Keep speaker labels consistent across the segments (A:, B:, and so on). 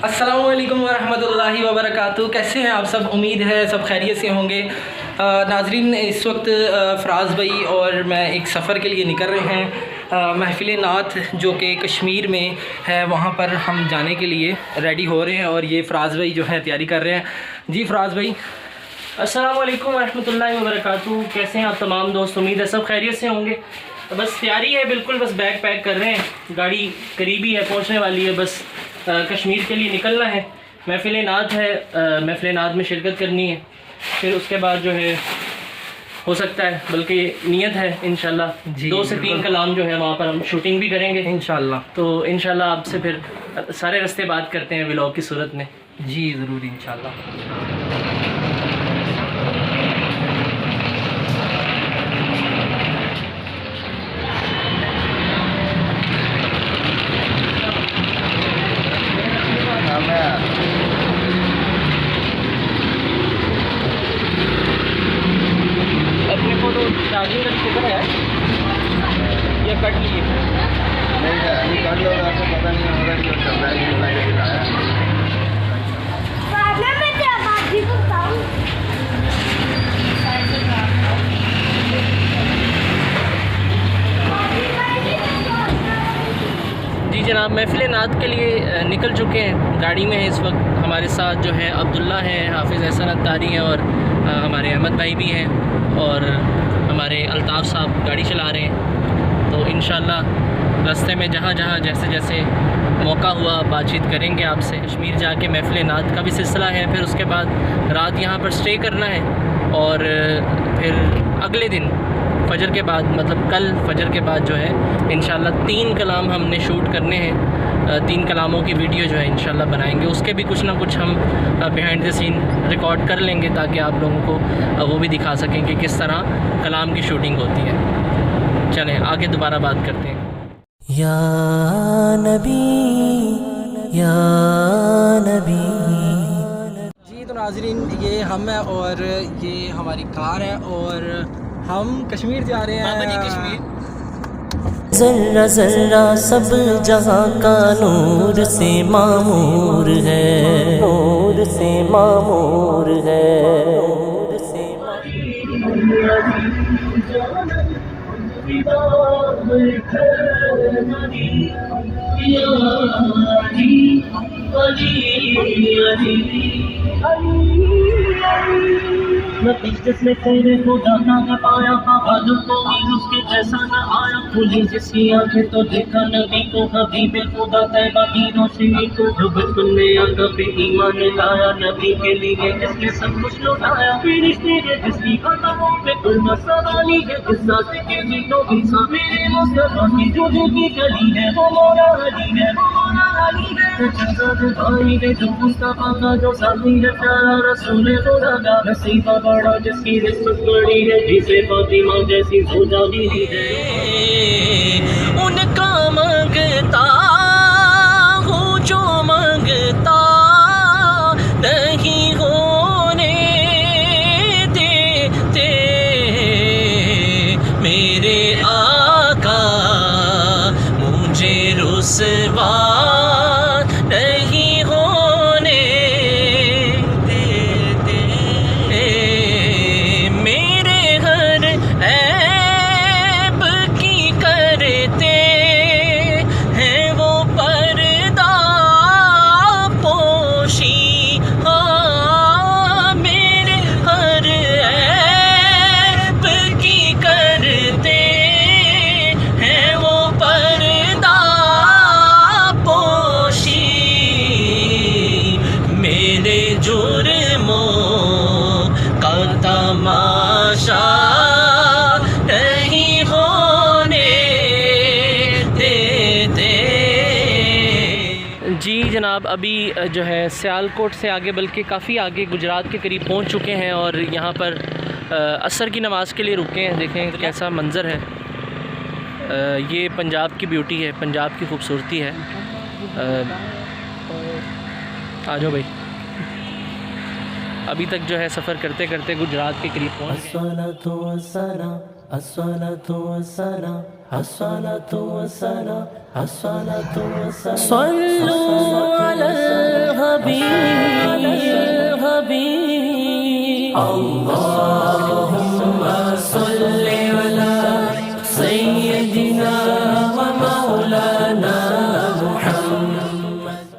A: अस्सलामुअलैकुम वरहमतुल्लाहि वबरकातुहू। कैसे हैं आप सब? उम्मीद है सब खैरियत से होंगे। नाजरीन, इस वक्त फ़राज़ भाई और मैं एक सफ़र के लिए निकल रहे हैं। महफ़िल नात जो कि कश्मीर में है, वहाँ पर हम जाने के लिए रेडी हो रहे हैं और ये फ़राज़ भाई जो है तैयारी कर रहे हैं। जी फ़राज़ भाई,
B: अस्सलाम वालेकुम रहमतुल्लाहि व बरकातुहू। कैसे हैं आप तमाम दोस्त? उम्मीद है सब खैरियत से होंगे। तो बस तैयारी है बिल्कुल, बस बैग पैक कर रहे हैं, गाड़ी करीबी है, पहुंचने वाली है, बस कश्मीर के लिए निकलना है। महफ़िल नात है, महफ़िल नात में शिरकत करनी है। फिर उसके बाद जो है हो सकता है, बल्कि नियत है इंशाल्लाह 2 से 3 कलाम जो है वहाँ पर हम शूटिंग भी करेंगे
A: इंशाल्लाह।
B: तो इंशाल्लाह आपसे फिर सारे रास्ते बात करते हैं व्लॉग की सूरत में।
A: जी ज़रूर इंशाल्लाह।
B: अपने को तो चार्जिंग का स्पीकर है या कट लिए?
C: नहीं है, अभी कर लो, आपको पता नहीं होगा कि चल रहा है कि मैंने दिखाया।
D: मैं तेरा बात भी बताऊं।
B: जी जनाब, महफ़िल नात के लिए निकल चुके हैं, गाड़ी में है इस वक्त। हमारे साथ जो है अब्दुल्ला हैं, हाफिज़ एहसन अत्तारी हैं और हमारे अहमद भाई भी हैं और हमारे अल्ताफ़ साहब गाड़ी चला रहे हैं। तो इंशाल्लाह रास्ते में जहाँ जहाँ जैसे जैसे मौका हुआ बातचीत करेंगे आपसे। कश्मीर जाके महफ़िल नात का भी सिलसिला है, फिर उसके बाद रात यहाँ पर स्टे करना है और फिर अगले दिन फ़जर के बाद, मतलब कल फ़जर के बाद जो है इंशाल्लाह 3 कलाम हमने शूट करने हैं। 3 कलामों की वीडियो जो है इंशाल्लाह बनाएंगे, उसके भी कुछ ना कुछ हम बिहाइंड द सीन रिकॉर्ड कर लेंगे ताकि आप लोगों को वो भी दिखा सकें कि किस तरह कलाम की शूटिंग होती है। चलें आगे दोबारा बात करते हैं।
E: या नबी या नबी।
A: जी तो नाजरीन, ये हम हैं और ये हमारी कार है और हम कश्मीर जा रहे हैं। कश्मीर
E: जर्रा जर्रा सब जहाँ का नूर से मामूर है, नूर से मामूर है, नूर से
B: जिसने तेरे को दाना न पाया, बहादुर को भी उसके जैसा न आया। खुली जिसकी आंखें तो देखा नबी को, हबीब खुदा तैबा की रोशनी को। जो बचपन में आका पे ईमान लाया, नबी के लिए जिसने सब कुछ लौटाया। फिरिश्ते है जिसकी कदमों पे कुल सवाली है, जिस रास्ते के जीतो इंसान मेरे मुस्तफा की जो की गली है वो मोरा अली है, वो मोरा अली है। भाई ने जो मुस्तफा का जो साथी है, प्यारा रसूल खुदा का नसीबा बड़ा जिसकी रिस्मत बड़ी है, जिसे फातिमा जैसी जोजा भी है।
E: उनका मांगता हूँ जो मांगता नहीं होने देते मेरे आका, मुझे रुसवा नहीं होने देते। मेरे हर ऐब की करते हैं वो पर्दा पोशी। हाँ, मेरे हर ऐब की करते हैं वो पर्दा पोशी। मेरे जुर्मों का तमाशा नहीं होने देते।
B: जी जनाब, अभी जो है सियालकोट से आगे, बल्कि काफ़ी आगे गुजरात के करीब पहुंच चुके हैं और यहाँ पर असर की नमाज़ के लिए रुके हैं। देखें कैसा मंज़र है। ये पंजाब की ब्यूटी है, पंजाब की खूबसूरती है। आ जाओ भाई। अभी तक जो है सफ़र करते करते गुजरात के करीब पहुँच गए।
E: अस्सलातु वस्सलाम, अस्सलातु वस्सलाम, अस्सलातु वस्सलाम, अस्सलातु वस्सलाम। सल्लु अलल अल्लाहुम्मा सल्लि अला सय्यदिना व मौलाना मुहम्मद।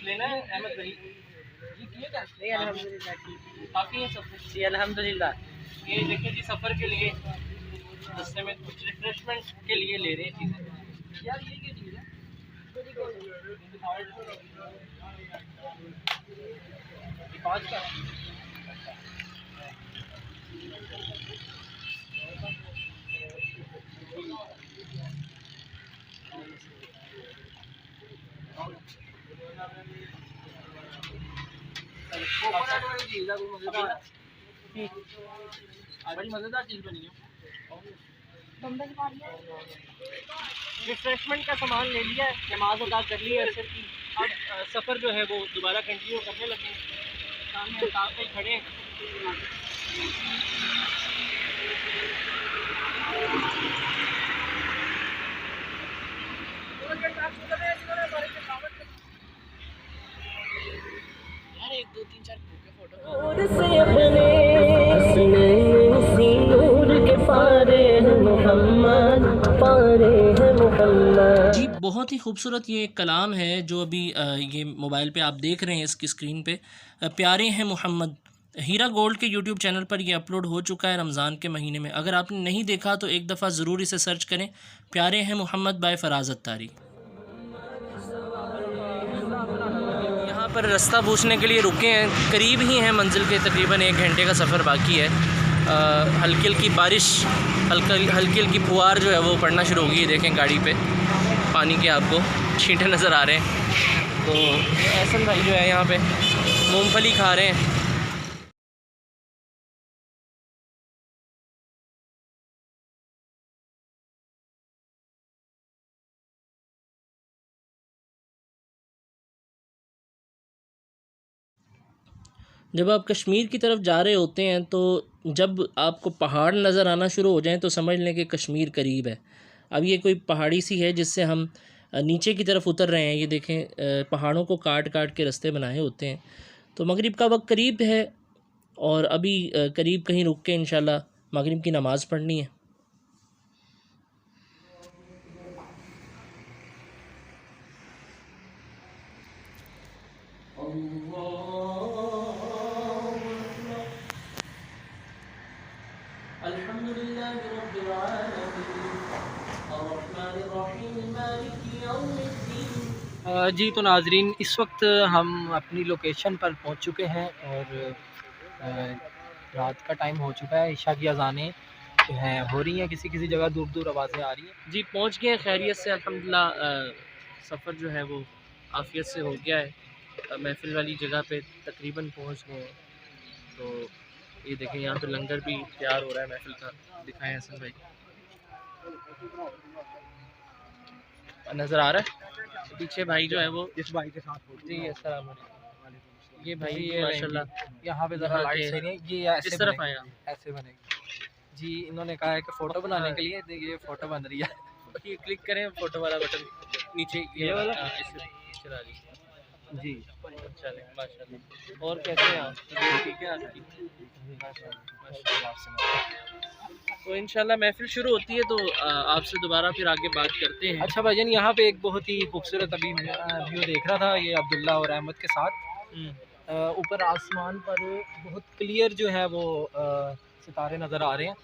B: लेना है अहमद भाई, ये किए क्या? नहीं अल्हम्दुलिल्लाह काफ़ी है सब जी अल्हम्दुलिल्लाह। ये देखिए जी सफ़र के लिए रास्ते में कुछ रिफ्रेशमेंट के लिए ले रहे हैं चीज़ें। यार ये क्या चीज़ है? ये 5 का बड़ी मज़ेदार चीज़ बनी है। रिफ्रेशमेंट का सामान ले लिया, नमाज अदा कर ली है असर की। अब सफ़र जो है वो दोबारा कंटिन्यू करने लगे। सामने ताब पे खड़े हैं। यार 1 2 3 4 फोटो
E: नूर से अपने हसनैन नूर के पारे हैं मोहम्मद, पारे हैं मोहम्मद।
B: जी बहुत ही खूबसूरत ये कलाम है जो अभी ये मोबाइल पे आप देख रहे हैं इसकी स्क्रीन पे। प्यारे हैं मोहम्मद हीरा गोल्ड के यूट्यूब चैनल पर ये अपलोड हो चुका है रमज़ान के महीने में। अगर आपने नहीं देखा तो एक दफ़ा ज़रूर इसे सर्च करें, प्यारे हैं मोहम्मद बाय फराज अत्तारी। यहाँ पर रास्ता पूछने के लिए रुके हैं, करीब ही हैं मंजिल के, तकरीबन 1 घंटे का सफ़र बाकी है। हल्की हल्की बारिश, हल्की हल्की फुहार जो है वो पड़ना शुरू हो गई है। देखें गाड़ी पे पानी के आपको छींटे नज़र आ रहे हैं। तो एहसन भाई जो है यहाँ पे मूंगफली खा रहे हैं। जब आप कश्मीर की तरफ जा रहे होते हैं तो जब आपको पहाड़ नज़र आना शुरू हो जाएं तो समझ लें कि कश्मीर करीब है। अब ये कोई पहाड़ी सी है जिससे हम नीचे की तरफ उतर रहे हैं। ये देखें पहाड़ों को काट काट के रास्ते बनाए होते हैं। तो मगरिब का वक्त करीब है और अभी करीब कहीं रुक के इंशाल्लाह मगरिब की नमाज़ पढ़नी है। जी तो नाजरीन इस वक्त हम अपनी लोकेशन पर पहुंच चुके हैं और रात का टाइम हो चुका है। इशा की अज़ानें जो हैं हो रही हैं, किसी किसी जगह दूर दूर आवाज़ें आ रही हैं। जी पहुंच गए खैरियत से अल्हम्दुलिल्लाह। सफ़र जो है वो आफियत से हो गया है। महफिल वाली जगह पे तकरीबन पहुंच गए हैं। तो ये देखें यहाँ पे लंगर भी तैयार हो रहा है महफिल का। दिखाएं हसन भाई, नज़र आ रहा है पीछे भाई जो है वो इस भाई के साथ जी। अस्सलाम वालेकुम। ये भाई ये माशाल्लाह यहाँ पे ज़रा लाइट सही नहीं, ये ऐसे इस तरफ आया ऐसे बनेगी जी। इन्होंने कहा है कि फ़ोटो बनाने के लिए देखिए फ़ोटो बन रही है। ये क्लिक करें फ़ोटो वाला बटन नीचे ये वाला चला जी। चले माशाल्लाह। और कैसे हैं आप? ठीक है आपकी? तो इंशाल्लाह महफिल शुरू होती है तो आपसे दोबारा फिर आगे बात करते हैं। अच्छा भाईजान यहाँ पे एक बहुत ही खूबसूरत अभी व्यू देख रहा था ये अब्दुल्ला और अहमद के साथ। ऊपर आसमान पर बहुत क्लियर जो है वो सितारे नज़र आ रहे हैं।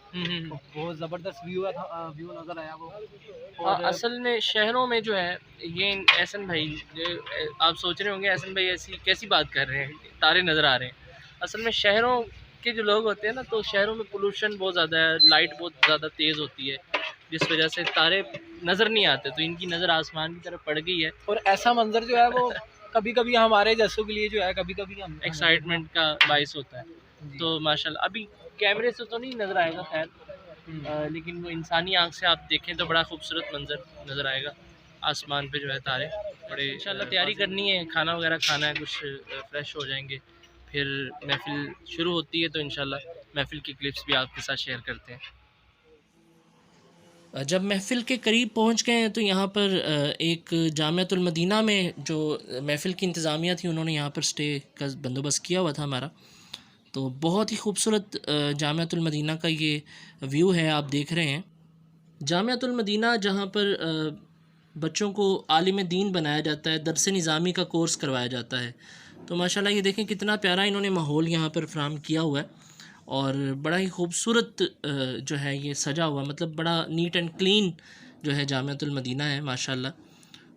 B: तो बहुत ज़बरदस्त व्यू नज़र आया वो। और असल में शहरों में जो है ये एहसन भाई आप सोच रहे होंगे एहसन भाई ऐसी कैसी बात कर रहे हैं, तारे नज़र आ रहे हैं। असल में शहरों के जो लोग होते हैं ना तो शहरों में पोल्यूशन बहुत ज़्यादा है, लाइट बहुत ज़्यादा तेज़ होती है जिस वजह से तारे नज़र नहीं आते। तो इनकी नज़र आसमान की तरफ पड़ गई है और ऐसा मंजर जो है वो कभी कभी हमारे जैसों के लिए जो है कभी कभी हम एक्साइटमेंट का बाइस होता है। तो माशाल्लाह अभी कैमरे से तो नहीं नज़र आएगा खैर, लेकिन वो इंसानी आँख से आप देखें तो बड़ा खूबसूरत मंजर नज़र आएगा। आसमान पे जो है तारे बड़े। इंशाल्लाह तैयारी करनी है, खाना वगैरह खाना है, कुछ फ्रेश हो जाएंगे फिर महफिल शुरू होती है। तो इंशाल्लाह महफिल की क्लिप्स भी आपके साथ शेयर करते हैं। जब महफ़िल के करीब पहुंच गए हैं तो यहाँ पर एक जामियातुल मदीना में जो महफ़िल की इंतज़ामिया थी, उन्होंने यहाँ पर स्टे का बंदोबस्त किया हुआ था हमारा। तो बहुत ही खूबसूरत जामियातुल मदीना का ये व्यू है, आप देख रहे हैं। जामियातुल मदीना जहाँ पर बच्चों को आलिम दीन बनाया जाता है, दरस निज़ामी का कोर्स करवाया जाता है। तो माशाल्लाह ये देखें कितना प्यारा इन्होंने माहौल यहाँ पर फ्राहम किया हुआ है और बड़ा ही खूबसूरत जो है ये सजा हुआ, मतलब बड़ा नीट एंड क्लीन जो है जामियातुल मदीना है माशाल्लाह।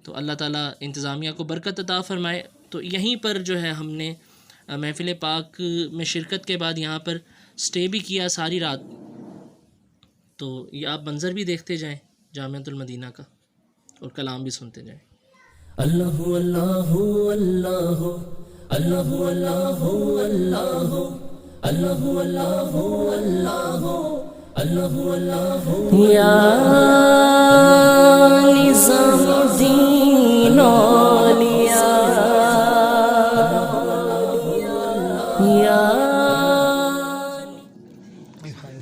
B: तो अल्लाह ताला इंतज़ामिया को बरकत अता फ़रमाए। तो यहीं पर जो है हमने महफ़िल पाक में शिरकत के बाद यहाँ पर स्टे भी किया सारी रात। तो ये आप मंज़र भी देखते जाएँ जामियातुल मदीना का और कलाम भी सुनते जाएँ।
E: अल्लाहु अल्लाहु अल्लाहु अल्लाहु अल्लाहु अल्लाहु अल्लाहु अल्लाहु अल्लाहु अल्लाहु अल्लाहु या निज़ामुद्दीन औलिया या।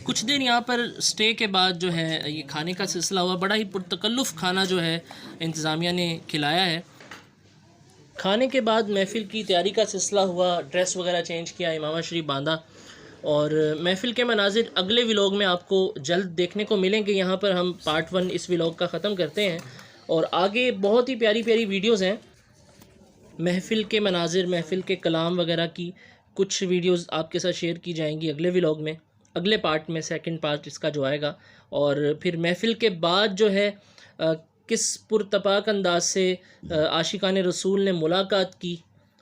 B: कुछ देर यहाँ पर स्टे के बाद जो है ये खाने का सिलसिला हुआ। बड़ा ही पुरतकल्लुफ़ खाना जो है इंतज़ामिया ने खिलाया है। खाने के बाद महफ़िल की तैयारी का सिलसिला हुआ, ड्रेस वगैरह चेंज किया, इमामा शरीफ बांधा और महफ़िल के मनाजिर अगले व्लॉग में आपको जल्द देखने को मिलेंगे। यहाँ पर हम पार्ट 1 इस व्लॉग का ख़त्म करते हैं और आगे बहुत ही प्यारी प्यारी वीडियोज़ हैं महफ़िल के मनाजिर, महफ़िल के कलाम वगैरह की। कुछ वीडियोज़ आपके साथ शेयर की जाएंगी अगले व्लॉग में, अगले पार्ट में, सेकंड पार्ट इसका जो आएगा। और फिर महफ़िल के बाद जो है किस पुरतपाक अंदाज से आशिकाने रसूल ने मुलाकात की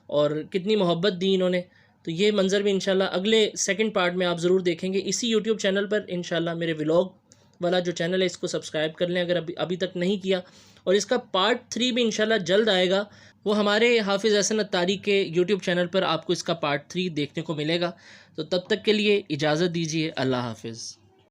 B: और कितनी मोहब्बत दी इन्होंने, तो ये मंज़र भी इंशाल्लाह अगले सेकंड पार्ट में आप ज़रूर देखेंगे इसी यूट्यूब चैनल पर। इंशाल्लाह मेरे व्लॉग वाला जो चैनल है इसको सब्सक्राइब कर लें अगर अभी तक नहीं किया। और इसका पार्ट 3 भी इंशाल्लाह जल्द आएगा, वो हमारे हाफिज़ एहसन अत्तारी के यूट्यूब चैनल पर आपको इसका पार्ट 3 देखने को मिलेगा। तो तब तक के लिए इजाज़त दीजिए, अल्लाह हाफिज़।